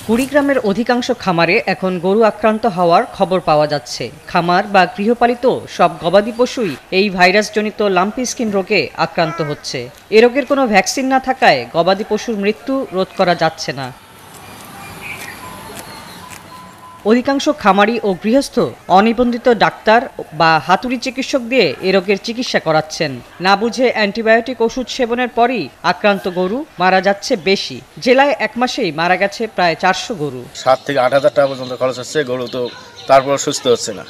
কুড়িগ্রামের অধিকাংশ খামারে এখন গরু আক্রান্ত হওয়ার খবর পাওয়া যাচ্ছে। খামার বা গৃহপালিত সব গবাদি পশুই এই ভাইরাসজনিত লাম্পি স্কিন রোগে আক্রান্ত হচ্ছে। এ রোগের কোনো ভ্যাকসিন না থাকায় গবাদি পশুর মৃত্যু রোধ করা যাচ্ছে না। অধিকাংশ খামারি ও গৃহস্থ অনিবন্ধিত ডাক্তার বা হাতুড়ি চিকিৎসক দিয়ে এ রোগের চিকিৎসা করাচ্ছেন। না বুঝে অ্যান্টিবায়োটিক ওষুধ সেবনের পরই আক্রান্ত গরু মারা যাচ্ছে বেশি। জেলায় এক মাসেই মারা গেছে প্রায় 400 গরু। 7 থেকে 8,000 টাকা পর্যন্ত খরচ হচ্ছে, গরু তো তারপর সুস্থ হচ্ছে না।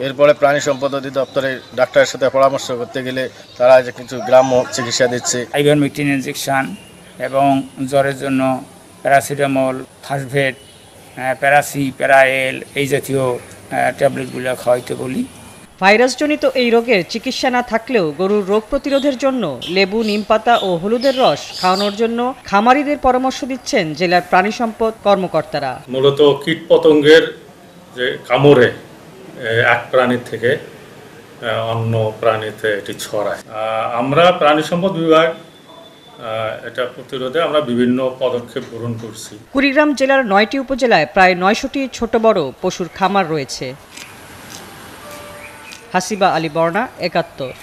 এরপরে প্রাণী সম্পদ অধিদপ্তরের ডাক্তারের সাথে পরামর্শ করতে গেলে তারা যে কিছু গ্রাম্য চিকিৎসা দিচ্ছে, আইভারমেকটিন ইনজেকশন এবং জ্বরের জন্য প্যারাসিটামল, ফাসভেট, প্যারাএল এই জাতীয় ট্যাবলেটগুলো খাওয়াইতে বলি। ভাইরাসজনিত এই রোগের চিকিৎসা না থাকলেও গরুর রোগ প্রতিরোধের জন্য লেবু, নিমপাতা ও হলুদের রস খাওয়ানোর জন্য খামারিদের পরামর্শ দিচ্ছেন জেলার প্রাণী সম্পদ কর্মকর্তারা। মূলত কীটপতঙ্গের যে কামড়ে এক প্রাণীর থেকে অন্য প্রাণীতে এটি ছড়ায়। আমরা প্রাণী সম্পদ বিভাগ এটা প্রতিরোধে আমরা বিভিন্ন পদক্ষেপ গ্রহণ করছি। কুড়িগ্রাম জেলার 9টি উপজেলায় প্রায় 900টি ছোট বড় পশুর খামার রয়েছে। হাসিবা আলী বর্ণা, ৭১।